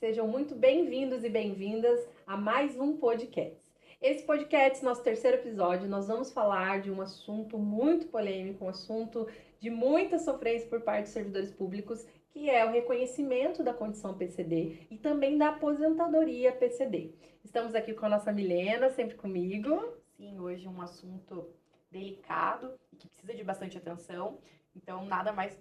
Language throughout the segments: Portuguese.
Sejam muito bem-vindos e bem-vindas a mais um podcast. Esse podcast, nosso terceiro episódio, nós vamos falar de um assunto muito polêmico, um assunto de muita sofrência por parte dos servidores públicos, que é o reconhecimento da condição PCD e também da aposentadoria PCD. Estamos aqui com a nossa Milena, sempre comigo. Sim, hoje é um assunto delicado e que precisa de bastante atenção, então nada mais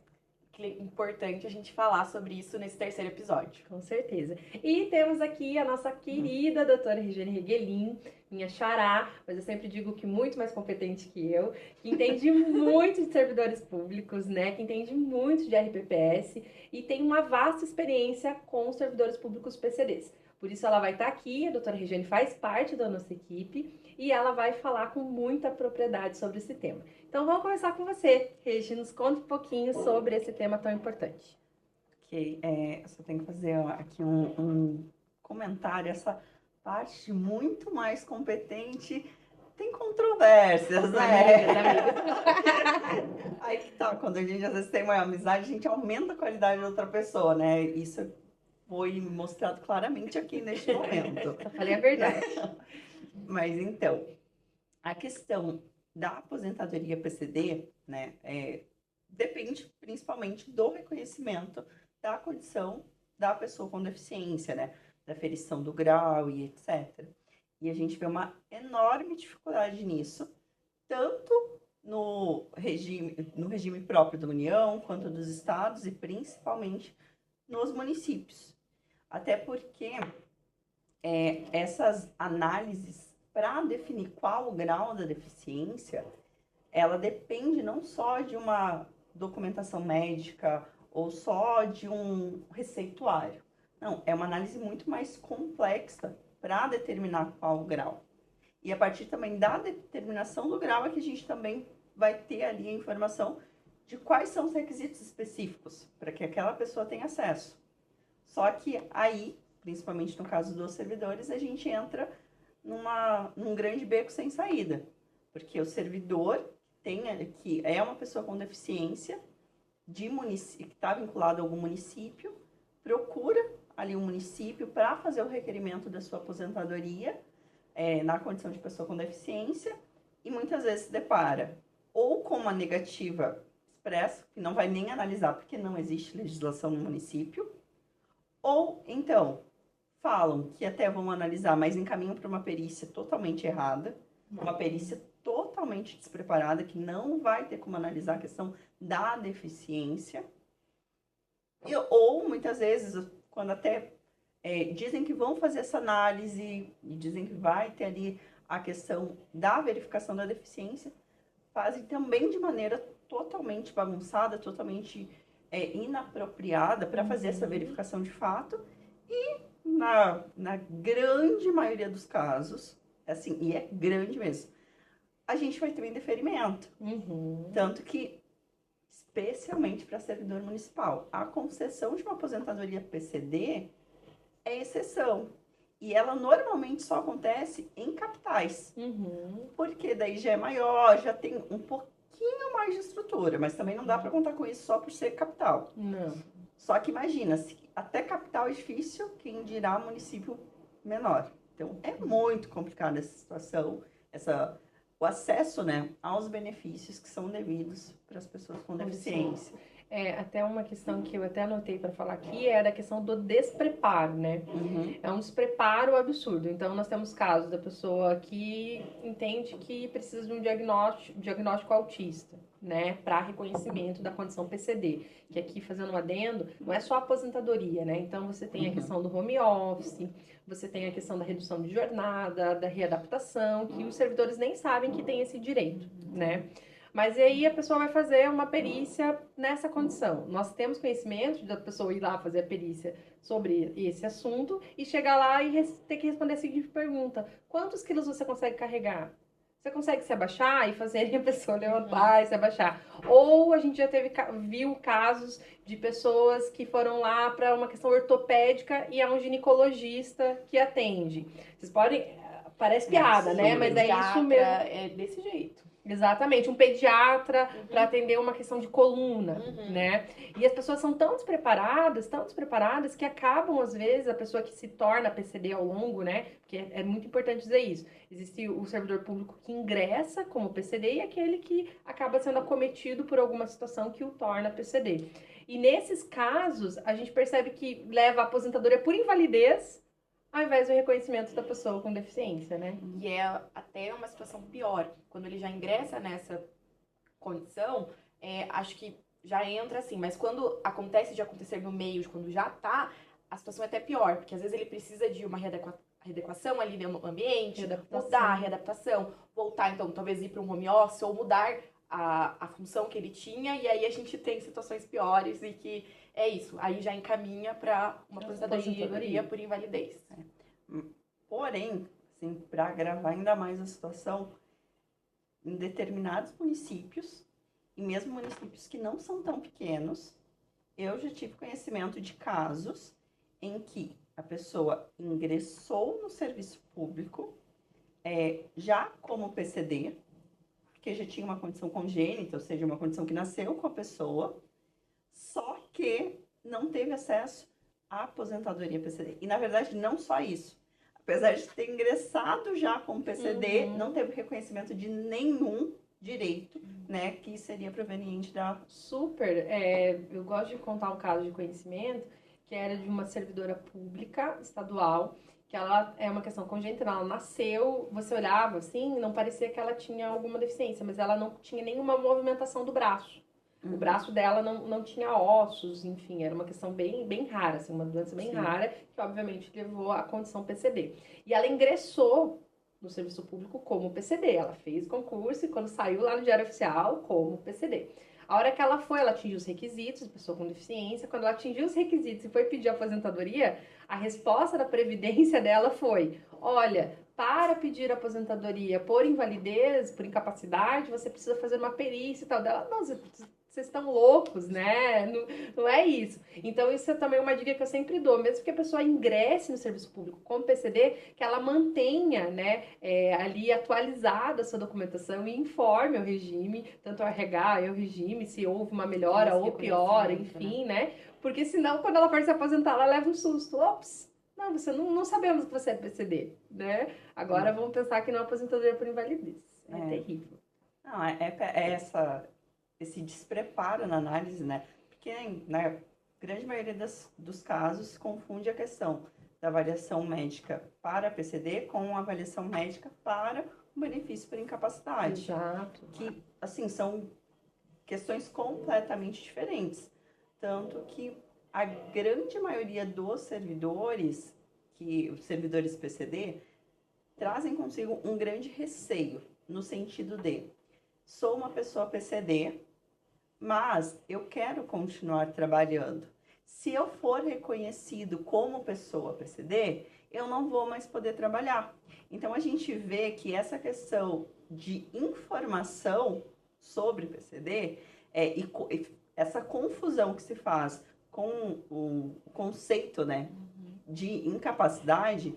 importante a gente falar sobre isso nesse terceiro episódio. Com certeza. E temos aqui a nossa querida doutora Regiane Reguelin, minha xará, mas eu sempre digo que muito mais competente que eu, que entende muito de servidores públicos, né? Que entende muito de RPPS e tem uma vasta experiência com os servidores públicos PCDs. Por isso ela vai estar aqui, a doutora Regiane faz parte da nossa equipe e ela vai falar com muita propriedade sobre esse tema. Então vamos começar com você, Regi, nos conta um pouquinho sobre esse tema tão importante. Ok, eu só tenho que fazer aqui um comentário. Essa parte muito mais competente tem controvérsias, né? Aí que tá, quando a gente às vezes tem uma amizade, a gente aumenta a qualidade de outra pessoa, né? Isso foi mostrado claramente aqui neste momento. Eu falei a verdade. Mas então, a questão da aposentadoria PCD, né, depende principalmente do reconhecimento da condição da pessoa com deficiência, né, da aferição do grau e etc. E a gente vê uma enorme dificuldade nisso, tanto no regime próprio da União, quanto dos estados e principalmente nos municípios. Até porque essas análises para definir qual o grau da deficiência, ela depende não só de uma documentação médica ou só de um receituário. Não, é uma análise muito mais complexa para determinar qual o grau. E a partir também da determinação do grau é que a gente também vai ter ali a informação de quais são os requisitos específicos para que aquela pessoa tenha acesso. Só que aí, principalmente no caso dos servidores, a gente entra num grande beco sem saída, porque o servidor que é uma pessoa com deficiência que está vinculado a algum município, procura ali um município para fazer o requerimento da sua aposentadoria na condição de pessoa com deficiência e muitas vezes se depara ou com uma negativa expressa, que não vai nem analisar porque não existe legislação no município, ou então falam que até vão analisar, mas encaminham para uma perícia totalmente errada, uma perícia totalmente despreparada, que não vai ter como analisar a questão da deficiência. Ou, muitas vezes, quando até dizem que vão fazer essa análise, e dizem que vai ter ali a questão da verificação da deficiência, fazem também de maneira totalmente bagunçada, totalmente inapropriada para fazer essa verificação de fato, e na grande maioria dos casos, assim, e é grande mesmo, a gente vai ter um indeferimento. Tanto que, especialmente para servidor municipal, a concessão de uma aposentadoria PCD é exceção. E ela normalmente só acontece em capitais. Porque daí já é maior, já tem um pouquinho mais de estrutura, mas também não dá para contar com isso só por ser capital. Não. Só que imagina, se até capital é difícil, quem dirá município menor. Então, é muito complicada essa situação, o acesso, né, aos benefícios que são devidos para as pessoas com deficiência. Até uma questão que eu até anotei para falar aqui era a questão do despreparo, né? É um despreparo absurdo. Então, nós temos casos da pessoa que entende que precisa de um diagnóstico autista, né? Para reconhecimento da condição PCD. Que aqui, fazendo um adendo, não é só aposentadoria, né? Então, você tem a questão do home office, você tem a questão da redução de jornada, da readaptação, que os servidores nem sabem que tem esse direito, né? Mas aí a pessoa vai fazer uma perícia nessa condição. Nós temos conhecimento da pessoa ir lá fazer a perícia sobre esse assunto e chegar lá e ter que responder a seguinte pergunta: quantos quilos você consegue carregar? Você consegue se abaixar e fazer a pessoa levantar e se abaixar? Ou a gente já viu casos de pessoas que foram lá para uma questão ortopédica e é um ginecologista que atende. Vocês podem... Parece piada, né? Mas é isso mesmo. É desse jeito. Exatamente, um pediatra para atender uma questão de coluna, né? E as pessoas são tão despreparadas, que acabam, às vezes, a pessoa que se torna PCD ao longo, né? Porque é muito importante dizer isso. Existe o servidor público que ingressa como PCD e aquele que acaba sendo acometido por alguma situação que o torna PCD. E nesses casos, a gente percebe que leva a aposentadoria por invalidez ao invés do reconhecimento da pessoa com deficiência, né? E é até uma situação pior. Quando ele já ingressa nessa condição, acho que já entra assim. Mas quando acontece de acontecer no meio, quando já tá, a situação é até pior. Porque às vezes ele precisa de uma readequação ali no ambiente, mudar a readaptação, voltar, então, talvez ir para um home office ou mudar a função que ele tinha. E aí a gente tem situações piores e que é isso. Aí já encaminha para uma aposentadoria por invalidez. Porém, assim, para agravar ainda mais a situação, em determinados municípios, e mesmo municípios que não são tão pequenos, eu já tive conhecimento de casos em que a pessoa ingressou no serviço público já como PCD, porque já tinha uma condição congênita, ou seja, uma condição que nasceu com a pessoa, só que não teve acesso à aposentadoria PCD. E, na verdade, não só isso. Apesar de ter ingressado já como PCD, não teve reconhecimento de nenhum direito, né, que seria proveniente da... Super. Eu gosto de contar um caso de conhecimento que era de uma servidora pública estadual, que ela é uma questão congênita, ela nasceu, você olhava assim, não parecia que ela tinha alguma deficiência, mas ela não tinha nenhuma movimentação do braço. O braço dela não tinha ossos, enfim, era uma questão bem rara, assim, uma doença bem rara, que obviamente levou à condição PCD. E ela ingressou no serviço público como PCD, ela fez concurso e quando saiu lá no Diário Oficial, como PCD. A hora que ela atingiu os requisitos, pessoa com deficiência, quando ela atingiu os requisitos e foi pedir aposentadoria, a resposta da Previdência dela foi, olha, para pedir aposentadoria por invalidez, por incapacidade, você precisa fazer uma perícia e tal. Dela, não, vocês estão loucos, né? Não é isso. Então, isso é também uma dica que eu sempre dou. Mesmo que a pessoa ingresse no serviço público como PCD, que ela mantenha, né, ali atualizada a sua documentação e informe o regime, tanto o RH e o regime, se houve uma melhora ou piora, enfim, né? Porque senão, quando ela for se aposentar, ela leva um susto. Ops! Não, você não sabemos que você é PCD, né? Agora vamos pensar que não é aposentadoria por invalidez. É terrível. Não, esse despreparo na análise, né? Porque na grande maioria dos casos se confunde a questão da avaliação médica para PCD com a avaliação médica para o benefício por incapacidade. Exato. Que, assim, são questões completamente diferentes. Tanto que a grande maioria dos servidores, os servidores PCD, trazem consigo um grande receio, no sentido de, sou uma pessoa PCD, mas eu quero continuar trabalhando. Se eu for reconhecido como pessoa PCD, eu não vou mais poder trabalhar. Então, a gente vê que essa questão de informação sobre PCD, e essa confusão que se faz com o conceito, né, de incapacidade,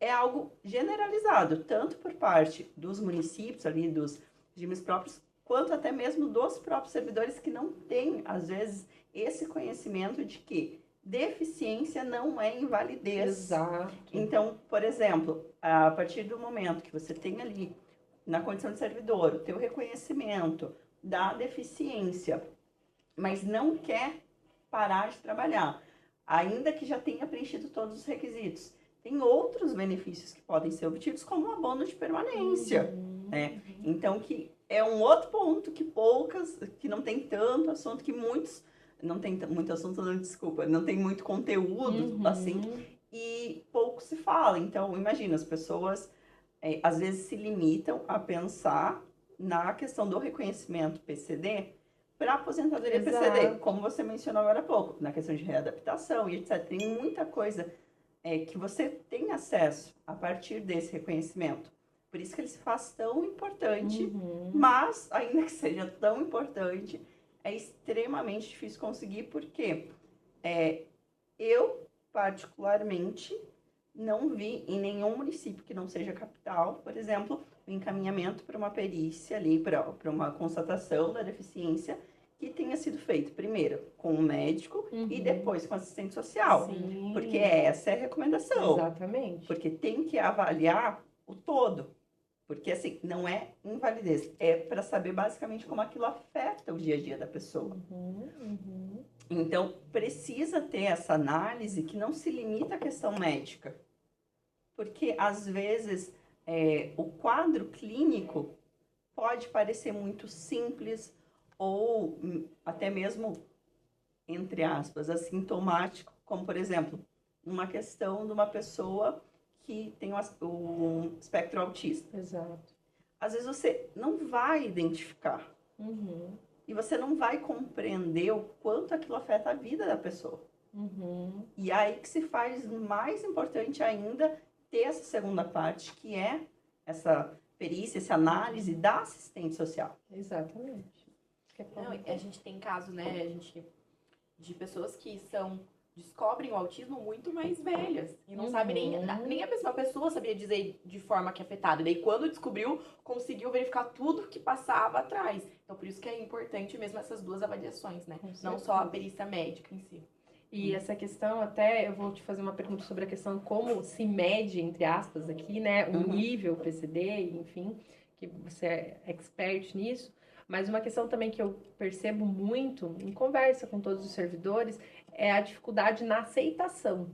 é algo generalizado, tanto por parte dos municípios, ali, dos regimes próprios, quanto até mesmo dos próprios servidores que não têm, às vezes, esse conhecimento de que deficiência não é invalidez. Exato. Então, por exemplo, a partir do momento que você tem ali, na condição de servidor, o teu reconhecimento da deficiência, mas não quer parar de trabalhar, ainda que já tenha preenchido todos os requisitos, tem outros benefícios que podem ser obtidos, como o abono de permanência, né? Então, que é um outro ponto que não tem tanto assunto, que muitos, não tem muito assunto, não, desculpa, não tem muito conteúdo, assim, e pouco se fala. Então, imagina, as pessoas, às vezes, se limitam a pensar na questão do reconhecimento PCD para aposentadoria PCD, como você mencionou agora há pouco, na questão de readaptação e etc. Tem muita coisa que você tem acesso a partir desse reconhecimento. Por isso que ele se faz tão importante, mas, ainda que seja tão importante, é extremamente difícil conseguir, porque eu, particularmente, não vi em nenhum município que não seja capital, por exemplo, o encaminhamento para uma perícia ali, para uma constatação da deficiência que tenha sido feito primeiro com o médico e depois com o assistente social. Sim. Porque essa é a recomendação. Exatamente. Porque tem que avaliar o todo. Porque, assim, não é invalidez. É para saber basicamente como aquilo afeta o dia a dia da pessoa. Então, precisa ter essa análise que não se limita à questão médica. Porque, às vezes, o quadro clínico pode parecer muito simples ou até mesmo, entre aspas, assintomático, como, por exemplo, uma questão de uma pessoa que tem o espectro autista. Exato. Às vezes você não vai identificar. E você não vai compreender o quanto aquilo afeta a vida da pessoa. E aí que se faz mais importante ainda ter essa segunda parte, que é essa perícia, essa análise da assistente social. Exatamente. Não, a gente tem casos, né, de pessoas que descobrem o autismo muito mais velhas. E não sabe nem a mesma pessoa sabia dizer de forma que é afetada. E daí, quando descobriu, conseguiu verificar tudo que passava atrás. Então, por isso que é importante mesmo essas duas avaliações, né? Não só a perícia médica em si. E essa questão, até eu vou te fazer uma pergunta sobre a questão como se mede, entre aspas, aqui, né? O nível PCD, enfim, que você é expert nisso. Mas uma questão também que eu percebo muito em conversa com todos os servidores é a dificuldade na aceitação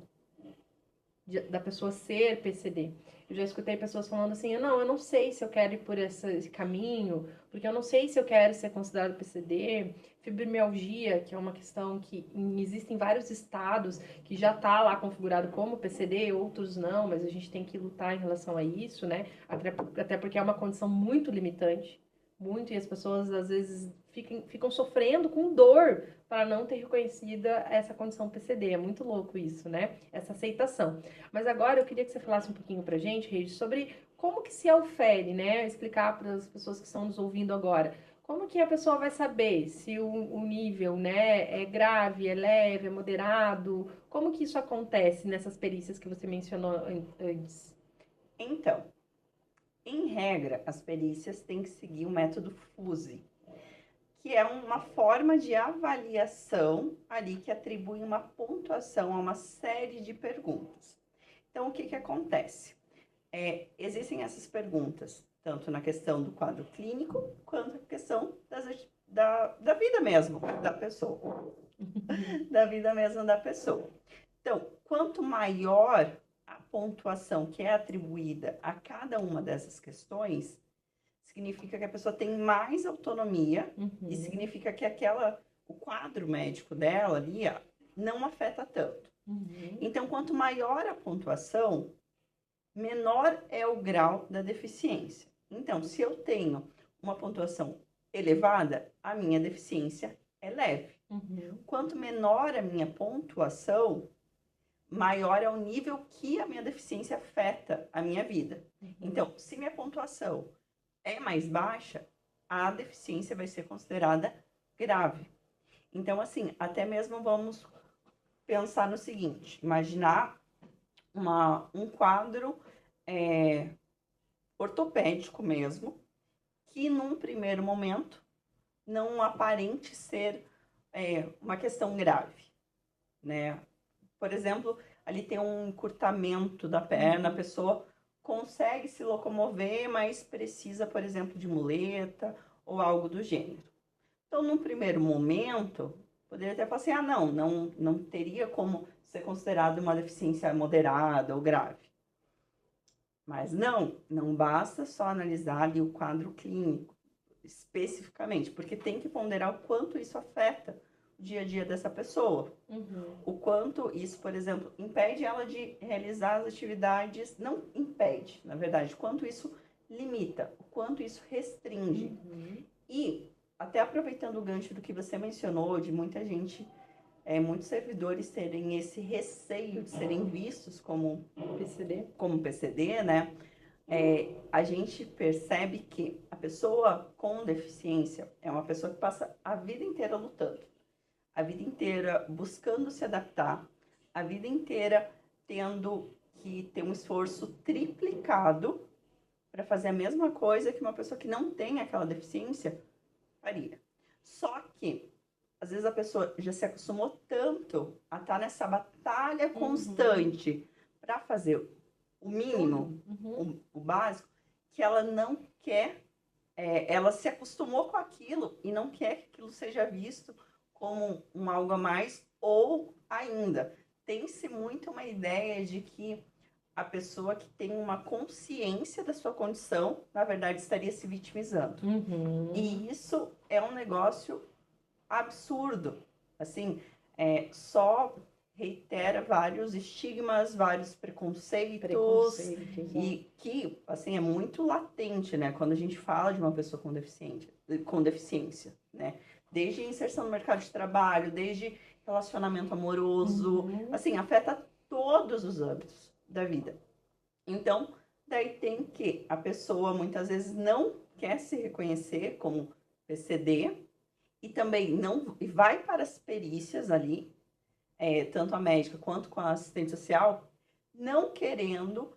da pessoa ser PCD. Eu já escutei pessoas falando assim, eu não sei se eu quero ir por esse caminho, porque eu não sei se eu quero ser considerado PCD. Fibromialgia, que é uma questão que existe em vários estados, que já está lá configurado como PCD, outros não, mas a gente tem que lutar em relação a isso, né? Até porque é uma condição muito limitante. Muito, e as pessoas às vezes ficam sofrendo com dor para não ter reconhecida essa condição PCD. É muito louco isso, né? Essa aceitação. Mas agora eu queria que você falasse um pouquinho pra gente, Regis, sobre como que se aufere, né? Explicar para as pessoas que estão nos ouvindo agora. Como que a pessoa vai saber se o nível, né, é grave, é leve, é moderado? Como que isso acontece nessas perícias que você mencionou antes? Então, em regra, as perícias têm que seguir o método FUSE, que é uma forma de avaliação ali que atribui uma pontuação a uma série de perguntas. Então, o que acontece? Existem essas perguntas, tanto na questão do quadro clínico, quanto na questão da vida mesmo da pessoa. Da vida mesmo da pessoa. Então, quanto maior a pontuação que é atribuída a cada uma dessas questões, significa que a pessoa tem mais autonomia e significa que o quadro médico dela ali não afeta tanto. Então, quanto maior a pontuação, menor é o grau da deficiência. Então, se eu tenho uma pontuação elevada, a minha deficiência é leve. Quanto menor a minha pontuação, maior é o nível que a minha deficiência afeta a minha vida. Então, se minha pontuação é mais baixa, a deficiência vai ser considerada grave. Então, assim, até mesmo vamos pensar no seguinte, imaginar um quadro ortopédico mesmo, que num primeiro momento não aparente ser uma questão grave, né? Por exemplo, ali tem um encurtamento da perna, a pessoa consegue se locomover, mas precisa, por exemplo, de muleta ou algo do gênero. Então, num primeiro momento, poderia até falar assim, não teria como ser considerado uma deficiência moderada ou grave. Mas não basta só analisar ali o quadro clínico, especificamente, porque tem que ponderar o quanto isso afeta o dia a dia dessa pessoa. O quanto isso, por exemplo, impede ela de realizar as atividades, não impede, na verdade, o quanto isso limita, o quanto isso restringe. E, até aproveitando o gancho do que você mencionou, de muita gente, muitos servidores terem esse receio de serem vistos como PCD, né? A gente percebe que a pessoa com deficiência é uma pessoa que passa a vida inteira lutando, a vida inteira buscando se adaptar, a vida inteira tendo que ter um esforço triplicado para fazer a mesma coisa que uma pessoa que não tem aquela deficiência faria. Só que, às vezes, a pessoa já se acostumou tanto a estar nessa batalha constante para fazer o mínimo, o básico, que ela não quer, ela se acostumou com aquilo e não quer que aquilo seja visto como um algo a mais, ou ainda, tem-se muito uma ideia de que a pessoa que tem uma consciência da sua condição, na verdade, estaria se vitimizando. E isso é um negócio absurdo. Assim, só reitera vários estigmas, vários preconceitos e que, assim, é muito latente, né? Quando a gente fala de uma pessoa com deficiência, né? Desde inserção no mercado de trabalho, desde relacionamento amoroso, assim, afeta todos os âmbitos da vida. Então, daí tem que a pessoa muitas vezes não quer se reconhecer como PCD e também não vai para as perícias ali, tanto a médica quanto com a assistente social, não querendo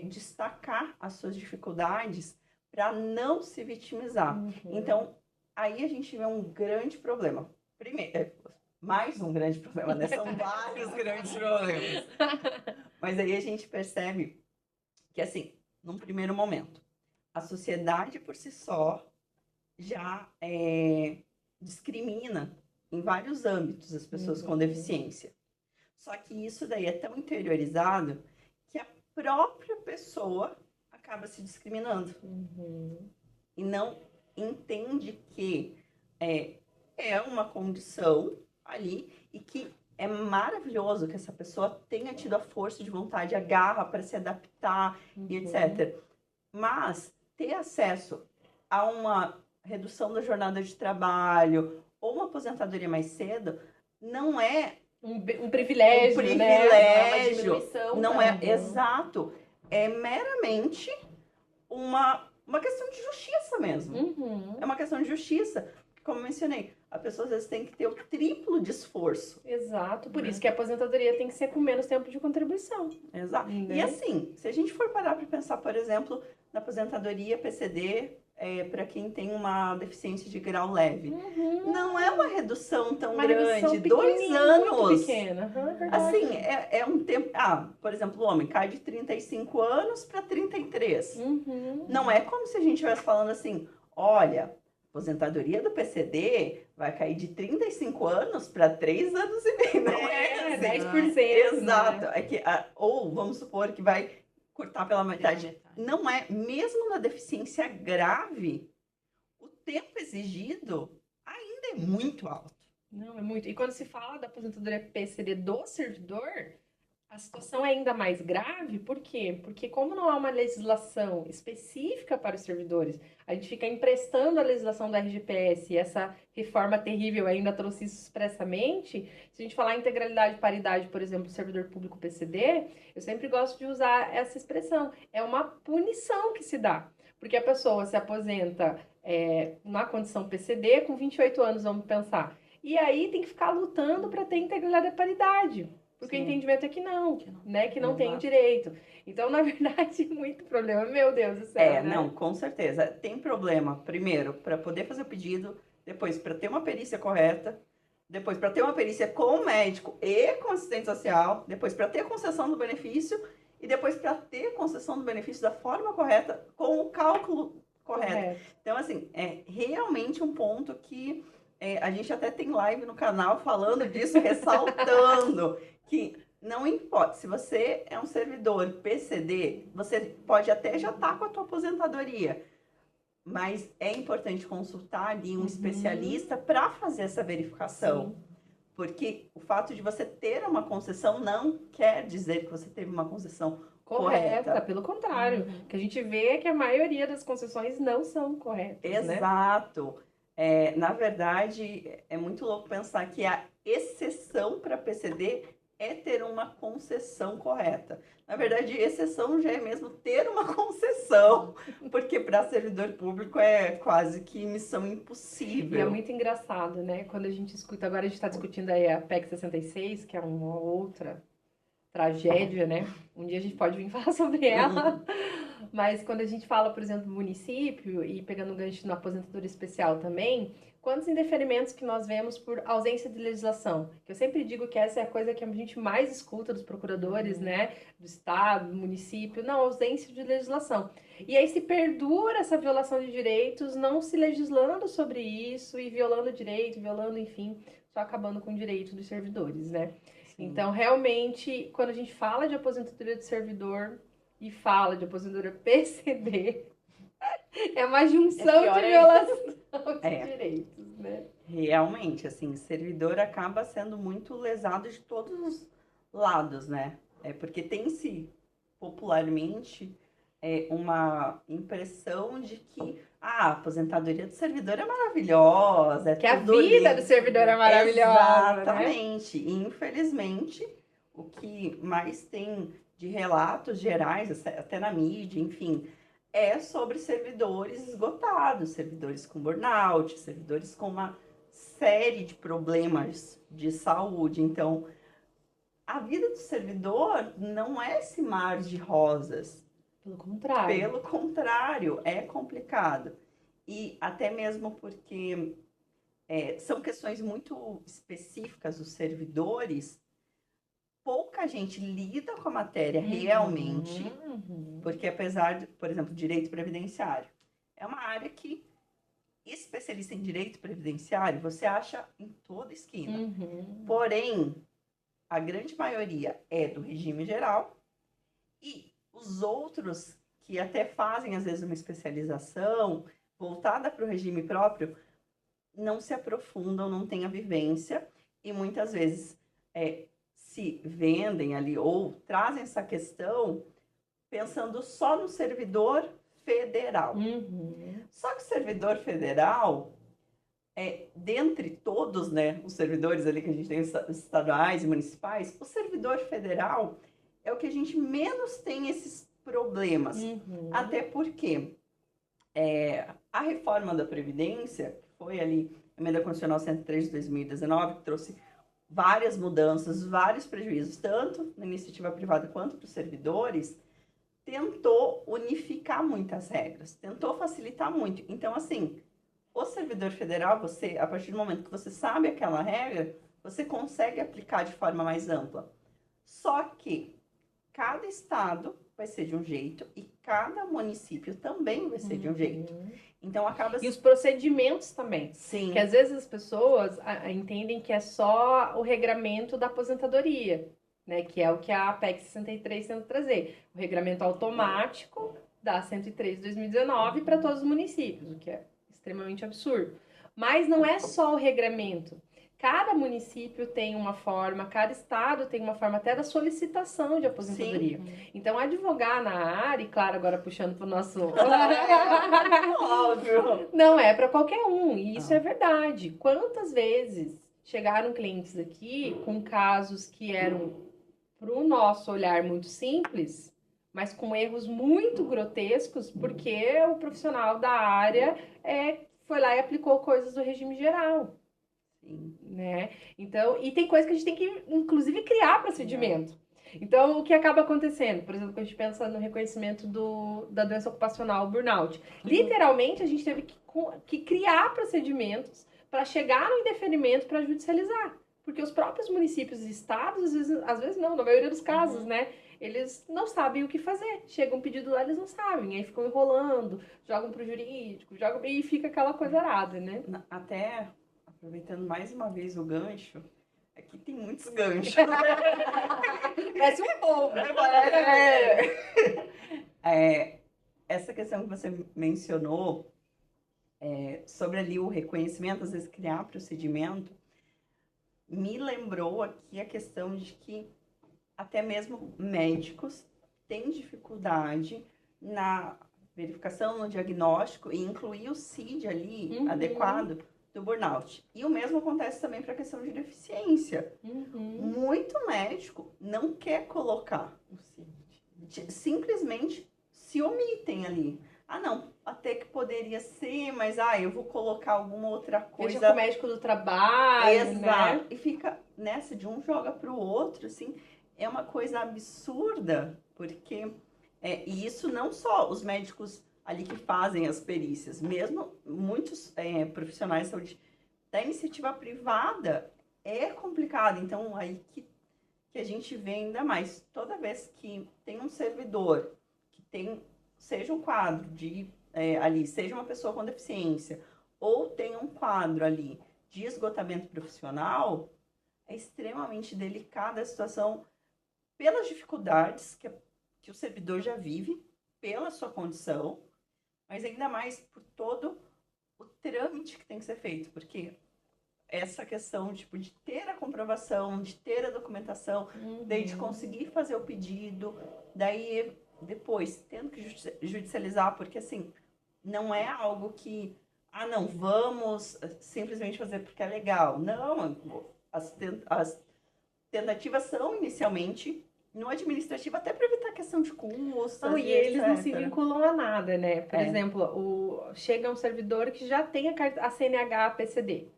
destacar as suas dificuldades para não se vitimizar. Então, aí a gente vê um grande problema. Primeiro, mais um grande problema, né? São vários grandes problemas. Mas aí a gente percebe que, assim, num primeiro momento, a sociedade por si só já discrimina em vários âmbitos as pessoas com deficiência. Só que isso daí é tão interiorizado que a própria pessoa acaba se discriminando. E não entende que é uma condição ali e que é maravilhoso que essa pessoa tenha tido a força de vontade, a garra para se adaptar e etc. Mas ter acesso a uma redução da jornada de trabalho ou uma aposentadoria mais cedo não é um privilégio, né? Não é uma diminuição. Não é, exato. É meramente uma questão de justiça mesmo. É uma questão de justiça. Como eu mencionei, a pessoa às vezes tem que ter o triplo de esforço. Exato, por isso que a aposentadoria tem que ser com menos tempo de contribuição. Exato. Né? E assim, se a gente for parar para pensar, por exemplo, na aposentadoria PCD, para quem tem uma deficiência de grau leve, não é uma redução tão grande, 2 anos. Muito pequena. Assim, é um tempo. Por exemplo, o homem cai de 35 anos para 33. Não é como se a gente estivesse falando assim, olha, aposentadoria do PCD vai cair de 35 anos para 3 anos e meio. Não é assim. 10%. Exato. Né? É que, ou vamos supor que vai cortar pela metade. Não é. Mesmo na deficiência grave, o tempo exigido ainda é muito alto. Não, é muito. E quando se fala da aposentadoria PCD do servidor, a situação é ainda mais grave, por quê? Porque como não há uma legislação específica para os servidores, a gente fica emprestando a legislação da RGPS, e essa reforma terrível ainda trouxe isso expressamente. Se a gente falar em integralidade e paridade, por exemplo, do servidor público PCD, eu sempre gosto de usar essa expressão. É uma punição que se dá, porque a pessoa se aposenta na condição PCD com 28 anos, vamos pensar, e aí tem que ficar lutando para ter integralidade e paridade. Porque o entendimento é que não, né? Que não tem direito. Então, na verdade, muito problema. Meu Deus do céu, né? Não, com certeza. Tem problema, primeiro, para poder fazer o pedido, depois para ter uma perícia correta, depois para ter uma perícia com o médico e com o assistente social, depois para ter a concessão do benefício e depois para ter a concessão do benefício da forma correta, com o cálculo correto. Então, assim, é realmente um ponto que a gente até tem live no canal falando disso, ressaltando que não importa, se você é um servidor PCD, você pode até já estar com a tua aposentadoria, mas é importante consultar ali um especialista para fazer essa verificação. Porque o fato de você ter uma concessão não quer dizer que você teve uma concessão correta. Pelo contrário, o que a gente vê é que a maioria das concessões não são corretas. Exato. Né? Na verdade, é muito louco pensar que a exceção para PCD é ter uma concessão correta. Na verdade, exceção já é mesmo ter uma concessão, porque para servidor público é quase que missão impossível. E é muito engraçado, né? Quando a gente escuta, agora a gente está discutindo aí a PEC 66, que é uma outra tragédia, né? Um dia a gente pode vir falar sobre ela. Mas quando a gente fala, por exemplo, do município, e pegando um gancho na aposentadoria especial também, quantos indeferimentos que nós vemos por ausência de legislação? Que eu sempre digo que essa é a coisa que a gente mais escuta dos procuradores, né? Do estado, do município, não, ausência de legislação. E aí se perdura essa violação de direitos, não se legislando sobre isso, e violando o direito, violando, enfim, só acabando com o direito dos servidores, né? Sim. Então, realmente, quando a gente fala de aposentadoria de servidor e fala de aposentadoria PCD, é uma junção de violação de direitos, né? Realmente, assim, servidor acaba sendo muito lesado de todos os lados, né? Porque tem-se popularmente uma impressão de que a aposentadoria do servidor é maravilhosa, que a vida do servidor é maravilhosa, exatamente. Né? E, infelizmente, o que mais tem de relatos gerais, até na mídia, enfim, é sobre servidores esgotados, servidores com burnout, servidores com uma série de problemas de saúde. Então, a vida do servidor não é esse mar de rosas. Pelo contrário. Pelo contrário, é complicado. E até mesmo porque são questões muito específicas dos servidores, pouca gente lida com a matéria realmente, porque apesar de, por exemplo, direito previdenciário, é uma área que especialista em direito previdenciário você acha em toda esquina. Porém, a grande maioria é do regime geral e os outros que até fazem, às vezes, uma especialização voltada para o regime próprio, não se aprofundam, não têm a vivência e muitas vezes se vendem ali ou trazem essa questão pensando só no servidor federal. Só que o servidor federal, dentre todos, né, os servidores ali que a gente tem, estaduais e municipais, o servidor federal é o que a gente menos tem esses problemas. Até porque a reforma da Previdência, que foi ali a Emenda Constitucional 103 de 2019, que trouxe várias mudanças, vários prejuízos, tanto na iniciativa privada quanto para os servidores, tentou unificar muitas regras, tentou facilitar muito. Então, assim, o servidor federal, você, a partir do momento que você sabe aquela regra, você consegue aplicar de forma mais ampla. Só que cada estado vai ser de um jeito e cada município também vai ser de um jeito. Então acaba... E os procedimentos também. Sim. Que às vezes as pessoas entendem que é só o regramento da aposentadoria, né? Que é o que a PEC 63 tenta trazer. O regramento automático da 103 de 2019 para todos os municípios, o que é extremamente absurdo. Mas não é só o regramento. Cada município tem uma forma, cada estado tem uma forma até da solicitação de aposentadoria. Sim. Então, advogar na área, e claro, agora puxando para o nosso... Óbvio! Não é para qualquer um, e isso é verdade. Quantas vezes chegaram clientes aqui com casos que eram, para o nosso olhar, muito simples, mas com erros muito grotescos, porque o profissional da área foi lá e aplicou coisas do regime geral. Né? Então, e tem coisa que a gente tem que, inclusive, criar procedimento. Então, o que acaba acontecendo? Por exemplo, quando a gente pensa no reconhecimento da doença ocupacional, burnout. Literalmente, a gente teve que criar procedimentos para chegar no indeferimento para judicializar. Porque os próprios municípios e estados, às vezes não, na maioria dos casos, né? Eles não sabem o que fazer. Chega um pedido lá, eles não sabem. Aí ficam enrolando, jogam pro jurídico, e fica aquela coisa arada, né? Até... Aproveitando mais uma vez o gancho, aqui tem muitos ganchos. Parece um povo. Essa questão que você mencionou sobre ali o reconhecimento, às vezes criar procedimento, me lembrou aqui a questão de que até mesmo médicos têm dificuldade na verificação, no diagnóstico e incluir o CID ali adequado do burnout. E o mesmo acontece também para a questão de deficiência. Muito médico não quer colocar o CID. Simplesmente se omitem ali. Ah, não, até que poderia ser, mas eu vou colocar alguma outra coisa. Deixa com o médico do trabalho, exato, né? E fica nessa de um joga para o outro, assim, é uma coisa absurda, porque E isso não só os médicos ali que fazem as perícias, mesmo muitos profissionais de saúde da iniciativa privada é complicado. Então, aí que a gente vê ainda mais. Toda vez que tem um servidor que tem, seja um quadro ali, seja uma pessoa com deficiência, ou tem um quadro ali de esgotamento profissional, é extremamente delicada a situação pelas dificuldades que o servidor já vive, pela sua condição, mas ainda mais por todo o trâmite que tem que ser feito, porque essa questão tipo, de ter a comprovação, de ter a documentação, daí de conseguir fazer o pedido, daí depois tendo que judicializar, porque assim, não é algo que, não, vamos simplesmente fazer porque é legal. Não, as tentativas são inicialmente no administrativo, até para evitar a questão de custos. E eles não se vinculam a nada, né? Por exemplo, chega um servidor que já tem a CNH PCD.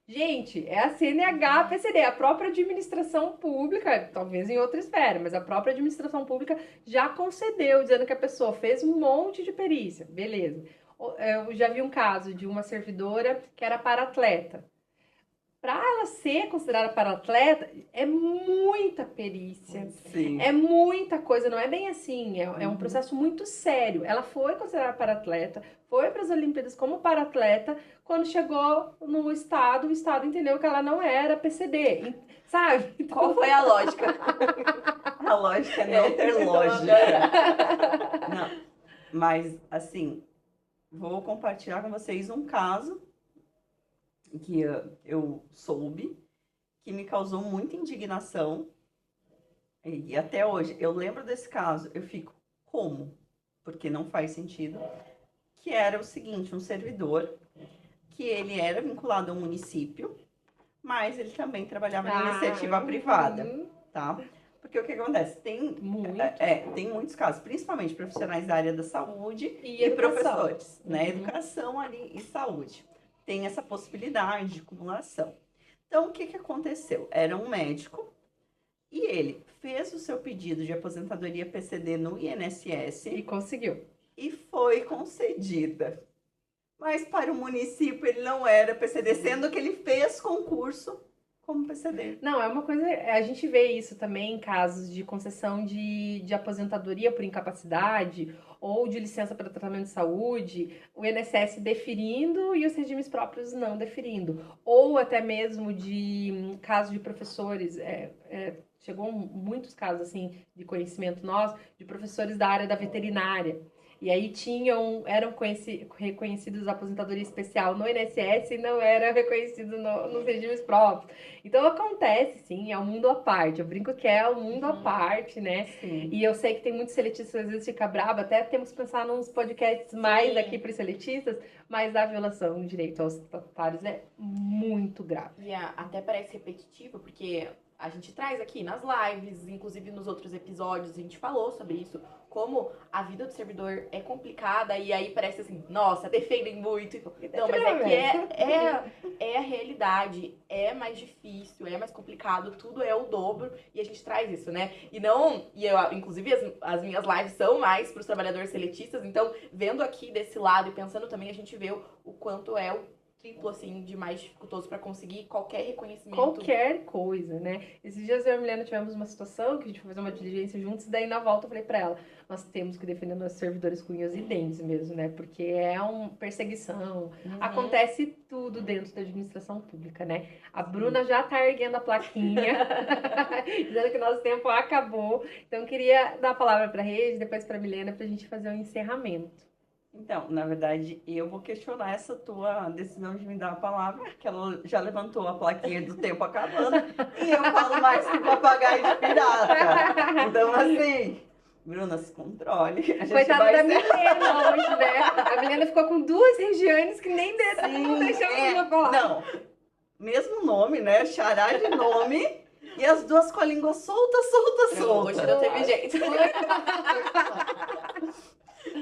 Gente, é a CNH PCD, a própria administração pública, talvez em outra esfera, mas a própria administração pública já concedeu, dizendo que a pessoa fez um monte de perícia. Beleza. Eu já vi um caso de uma servidora que era para-atleta. Para ela ser considerada para-atleta, é muita perícia, é muita coisa, não é bem assim, é um processo muito sério. Ela foi considerada para-atleta, foi para as Olimpíadas como para-atleta, quando chegou no estado, o estado entendeu que ela não era PCD, sabe? Então, qual foi a lógica? A lógica é não ter lógica. Não, mas, assim, vou compartilhar com vocês um caso que eu soube, que me causou muita indignação, e até hoje, eu lembro desse caso, eu fico, como? Porque não faz sentido, que era o seguinte, um servidor, que ele era vinculado ao município, mas ele também trabalhava na iniciativa privada, tá? Porque o que acontece? Tem muitos casos, principalmente profissionais da área da saúde e professores, né? Educação ali e saúde. Tem essa possibilidade de acumulação. Então, o que aconteceu? Era um médico e ele fez o seu pedido de aposentadoria PCD no INSS. E conseguiu. E foi concedida. Mas para o município ele não era PCD, sendo que ele fez concurso como PCD. Não, é uma coisa... A gente vê isso também em casos de concessão de aposentadoria por incapacidade ou de licença para tratamento de saúde, o INSS deferindo e os regimes próprios não deferindo. Ou até mesmo de casos de professores... chegou muitos casos assim de conhecimento nosso, de professores da área da veterinária. E aí eram reconhecidos a aposentadoria especial no INSS e não era reconhecido nos regimes próprios. Então acontece, sim, é um mundo à parte. Eu brinco que é um mundo à parte, né? Sim. E eu sei que tem muitos seletistas que às vezes fica bravo, até temos que pensar nos podcasts mais aqui para os seletistas, mas a violação do direito aos estatutários é muito grave. E até parece repetitivo, porque a gente traz aqui nas lives, inclusive nos outros episódios, a gente falou sobre isso, como a vida do servidor é complicada e aí parece assim, nossa, defendem muito. Não, mas é a realidade, é mais difícil, é mais complicado, tudo é o dobro e a gente traz isso, né? Inclusive as minhas lives são mais para os trabalhadores seletistas, então vendo aqui desse lado e pensando também, a gente vê o quanto é o triplo, assim, de mais dificultoso para conseguir qualquer reconhecimento. Qualquer coisa, né? Esses dias eu e a Milena tivemos uma situação que a gente foi fazer uma diligência juntos, e daí na volta eu falei pra ela, nós temos que defender nossos servidores com unhas e dentes mesmo, né? Porque é uma perseguição, acontece tudo dentro da administração pública, né? A Bruna já tá erguendo a plaquinha, dizendo que nosso tempo acabou. Então eu queria dar a palavra pra Rede, depois pra Milena, pra gente fazer um encerramento. Então, na verdade, eu vou questionar essa tua decisão de me dar a palavra, porque ela já levantou a plaquinha do tempo acabando, e eu falo mais que papagaio de pirata. Então, assim, Bruna, se controle. Coitada da Milena hoje, né? A Milena ficou com duas Regianes que nem não deixaram a palavra. Não, mesmo nome, né? Xará de nome. E as duas com a língua solta. Hoje não teve jeito.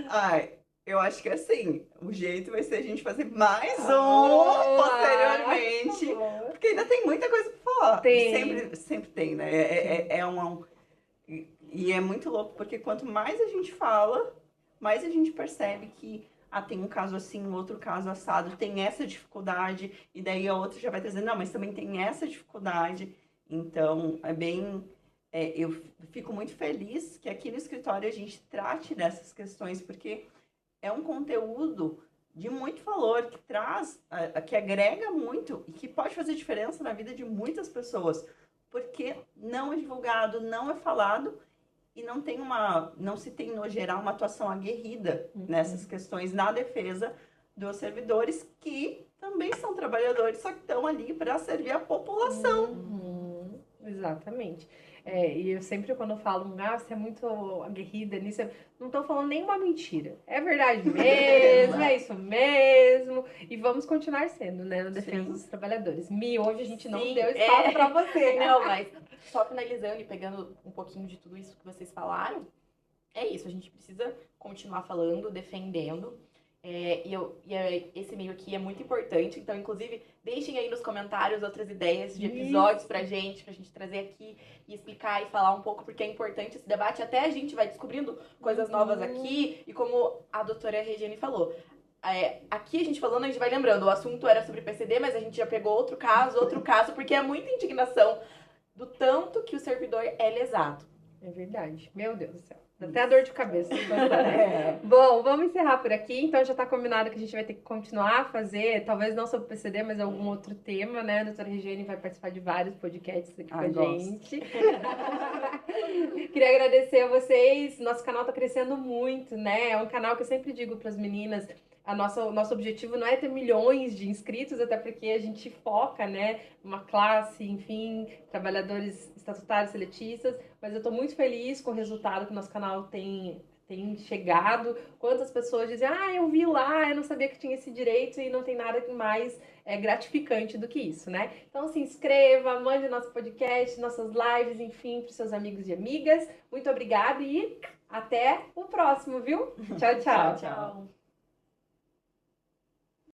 Ai, eu acho que assim, o jeito vai ser a gente fazer mais um posteriormente. Porque ainda tem muita coisa pra falar. Tem. Sempre tem, né? E é muito louco, porque quanto mais a gente fala, mais a gente percebe que tem um caso assim, outro caso assado, tem essa dificuldade, e daí a outra já vai trazer, não, mas também tem essa dificuldade. Então, eu fico muito feliz que aqui no escritório a gente trate dessas questões, porque é um conteúdo de muito valor, que traz, que agrega muito e que pode fazer diferença na vida de muitas pessoas, porque não é divulgado, não é falado e não se tem no geral uma atuação aguerrida nessas questões na defesa dos servidores, que também são trabalhadores, só que estão ali para servir a população. Exatamente. E eu sempre, quando eu falo, você é muito aguerrida nisso, não estou falando nenhuma mentira. É verdade mesmo, é isso mesmo. E vamos continuar sendo, né, na defesa dos trabalhadores. Hoje a gente não deu espaço para você. Não, mas só finalizando e pegando um pouquinho de tudo isso que vocês falaram, é isso, a gente precisa continuar falando, defendendo. Esse meio aqui é muito importante, então, inclusive, deixem aí nos comentários outras ideias de episódios pra gente trazer aqui e explicar e falar um pouco, porque é importante esse debate, até a gente vai descobrindo coisas novas aqui, e como a doutora Regiane falou, aqui a gente falando, a gente vai lembrando, o assunto era sobre PCD, mas a gente já pegou outro caso, porque é muita indignação do tanto que o servidor é lesado. É verdade, meu Deus do céu. Dá até a dor de cabeça. Bom, vamos encerrar por aqui. Então já está combinado que a gente vai ter que continuar a fazer, talvez não sobre o PCD, mas algum outro tema, né? A doutora Regiane vai participar de vários podcasts aqui com a gente. Queria agradecer a vocês. Nosso canal está crescendo muito, né? É um canal que eu sempre digo para as meninas, o nosso objetivo não é ter milhões de inscritos, até porque a gente foca, né, uma classe, enfim, trabalhadores estatutários, seletistas, mas eu estou muito feliz com o resultado que o nosso canal tem chegado. Quantas pessoas dizem, eu vi lá, eu não sabia que tinha esse direito, e não tem nada mais gratificante do que isso, né? Então se inscreva, mande nosso podcast, nossas lives, enfim, para os seus amigos e amigas. Muito obrigada e até o próximo, viu? Tchau, tchau. Tchau.